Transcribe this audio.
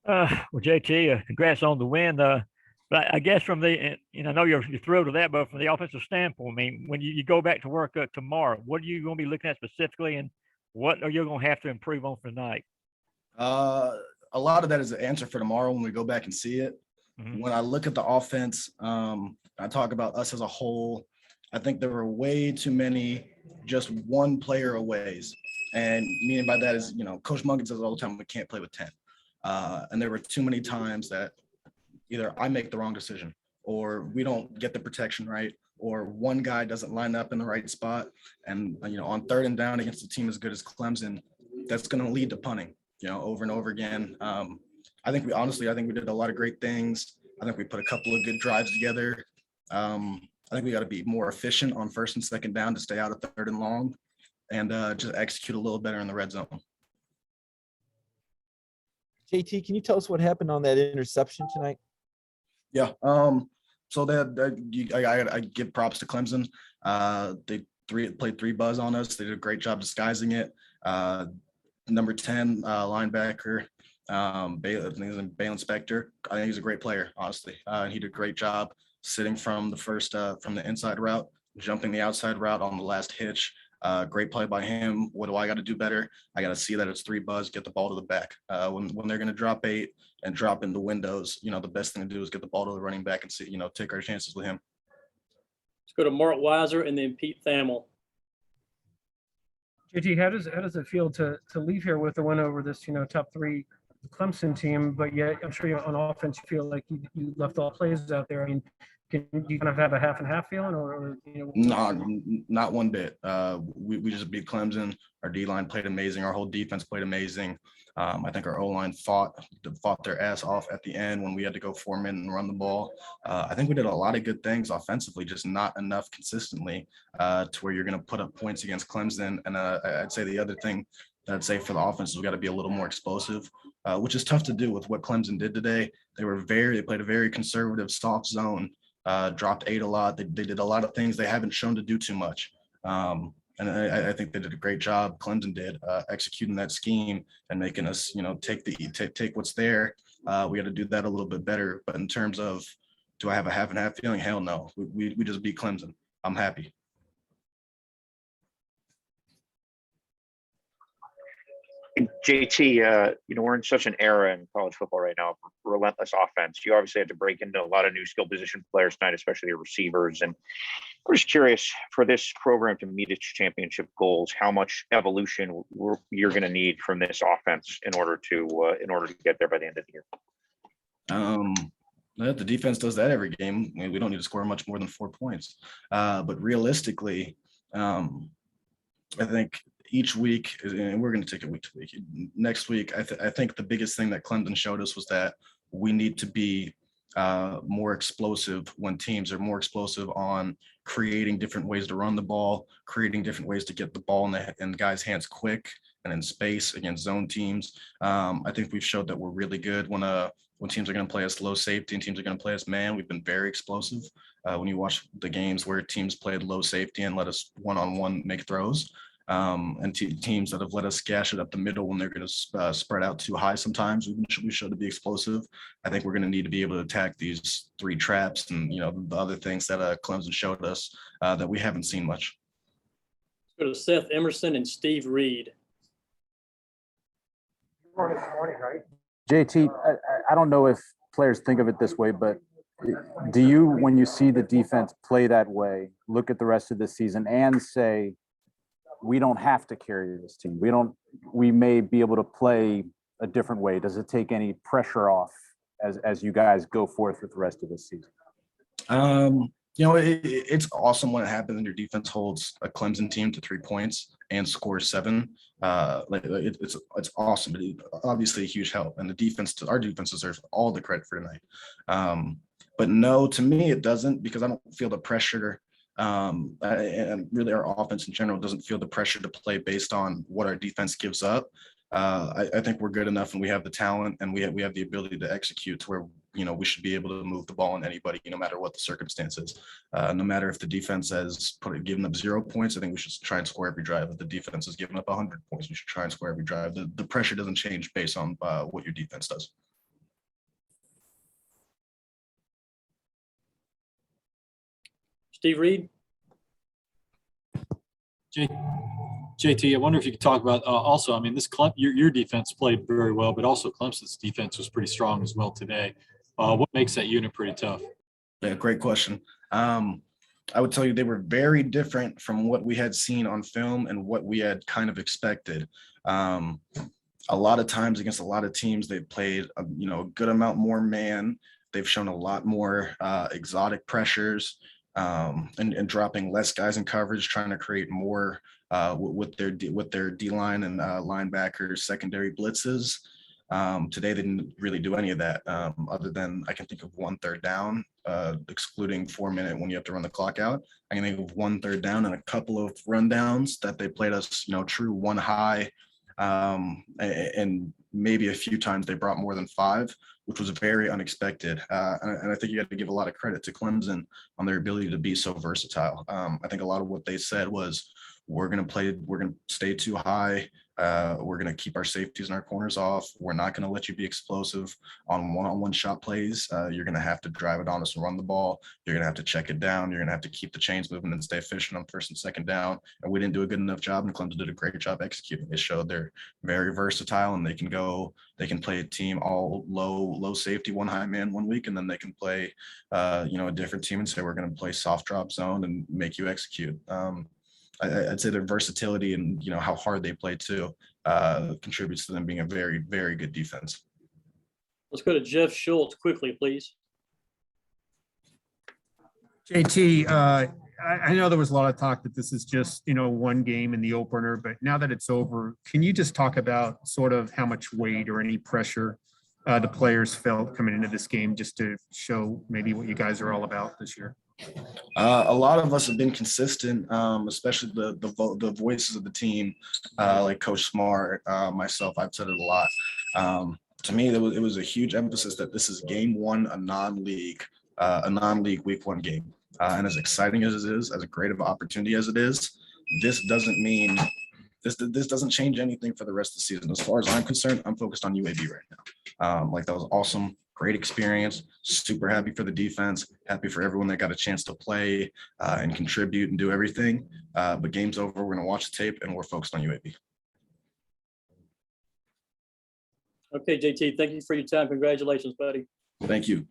Well, JT, congrats on the win. But I guess from I know you're thrilled with that, but from the offensive standpoint, I mean, when you go back to work tomorrow, what are you going to be looking at specifically, and what are you going to have to improve on for tonight? Uh, a lot of that is the answer for tomorrow when we go back and see it. Mhm. When I look at the offense, I talk about us as a whole. I think there were way too many just one player aways. And meaning by that is, Coach Munkin says all the time, we can't play with 10. And there were too many times that either I make the wrong decision or we don't get the protection right or one guy doesn't line up in the right spot. And, on third and down against a team as good as Clemson, that's going to lead to punting, over and over again. I think we did a lot of great things. I think we put a couple of good drives together. I think we got to be more efficient on first and second down to stay out of third and long and just execute a little better in the red zone. JT, can you tell us what happened on that interception tonight? Yeah. So I give props to Clemson. They played three buzz on us. They did a great job disguising it. Number 10 linebacker, Balen Spector. I think he's a great player, honestly. He did a great job sitting from the inside route, jumping the outside route on the last hitch. Great play by him. What do I got to do better? I got to see that it's three buzz, get the ball to the back. When they're going to drop 8 and drop in the windows, the best thing to do is get the ball to the running back and see, take our chances with him. Let's go to Mort Weiser and then Pete Thamel. JT, how does it feel to leave here with a win over this top 3 Clemson team, but yet I'm sure on offense you feel like you left all plays out there. I mean, can you kind of have a half and half feeling, or No, not one bit. We just beat Clemson. Our D line played amazing. Our whole defense played amazing. I think our O line fought their ass off at the end when we had to go 4 minutes and run the ball. I think we did a lot of good things offensively, just not enough consistently to where you're going to put up points against Clemson. And I'd say the other thing that I'd say for the offense is we got to be a little more explosive, which is tough to do with what Clemson did today. They played a very conservative, soft zone. Dropped 8 a lot. They did a lot of things they haven't shown to do too much. And I think they did a great job. Clemson did executing that scheme and making us, take what's there. We got to do that a little bit better. But in terms of, do I have a half and half feeling? Hell no. We just beat Clemson. I'm happy. JT, we're in such an era in college football right now, relentless offense. You obviously had to break into a lot of new skill position players tonight, especially your receivers. And I'm just curious, for this program to meet its championship goals, how much evolution you're going to need from this offense in order to get there by the end of the year. The defense does that every game. We don't need to score much more than 4 points. But realistically, I think each week, and we're going to take it week to week. Next week, I think the biggest thing that Clemson showed us was that we need to be more explosive when teams are more explosive on creating different ways to run the ball, creating different ways to get the ball in the guys' hands quick and in space against zone teams. I think we've showed that we're really good when teams are going to play us low safety and teams are going to play us man. We've been very explosive. When you watch the games where teams played low safety and let us one-on-one make throws, and teams that have let us gash it up the middle when they're going to spread out too high sometimes, we show to be explosive. I think we're going to need to be able to attack these 3 traps and, the other things that Clemson showed us that we haven't seen much. Let's go to Seth Emerson and Steve Reed. morning, right? JT, I don't know if players think of it this way, but do you, when you see the defense play that way, look at the rest of the season and say, we don't have to carry this team. We may be able to play a different way. Does it take any pressure off as you guys go forth with the rest of this season? It's awesome when it happens and your defense holds a Clemson team to 3 points and scores 7. It's awesome. Obviously a huge help, and our defense deserves all the credit for tonight. But no, to me, it doesn't, because I don't feel the pressure. And really our offense in general doesn't feel the pressure to play based on what our defense gives up. I think we're good enough and we have the talent and we have the ability to execute to where, we should be able to move the ball on anybody, no matter what the circumstances. No matter if the defense has given up 0 points, I think we should try and score every drive. If the defense has given up 100 points, we should try and score every drive. The pressure doesn't change based on what your defense does. Steve Reed? JT, I wonder if you could talk about also, I mean, your defense played very well, but also Clemson's defense was pretty strong as well today. What makes that unit pretty tough? Yeah, great question. I would tell you they were very different from what we had seen on film and what we had kind of expected. A lot of times against a lot of teams, they've played a good amount more man. They've shown a lot more exotic pressures and dropping less guys in coverage, trying to create more with their D line and linebackers, secondary blitzes. Today they didn't really do any of that other than I can think of 1 3rd down, excluding 4-minute when you have to run the clock out. I can think of 1 3rd down and a couple of rundowns that they played us, true 1 high, and maybe a few times they brought more than 5, which was very unexpected. And I think you got to give a lot of credit to Clemson on their ability to be so versatile. I think a lot of what they said was, we're going to stay too high. We're going to keep our safeties and our corners off. We're not going to let you be explosive on one-on-one shot plays. You're going to have to drive it on us and run the ball. You're going to have to check it down. You're going to have to keep the chains moving and stay efficient on 1st and 2nd down. And we didn't do a good enough job, and Clemson did a great job executing. They showed they're very versatile, and they can play a team all low safety, 1 high man 1 week, and then they can play a different team and say, we're going to play soft drop zone and make you execute. I'd say their versatility and how hard they play too contributes to them being a very, very good defense. Let's go to Jeff Schultz quickly, please. JT, I know there was a lot of talk that this is just, one game in the opener, but now that it's over, can you just talk about sort of how much weight or any pressure the players felt coming into this game, just to show maybe what you guys are all about this year? A lot of us have been consistent, especially the voices of the team, like Coach Smart, myself. I've said it a lot. To me, it was a huge emphasis that this is game 1, a non-league week 1 game. And as exciting as it is, as great of an opportunity as it is, this doesn't mean this doesn't change anything for the rest of the season. As far as I'm concerned, I'm focused on UAB right now. That was awesome. Great experience, super happy for the defense, happy for everyone that got a chance to play and contribute and do everything. But game's over, we're gonna watch the tape, and we're focused on UAB. Okay, JT, thank you for your time. Congratulations, buddy. Thank you.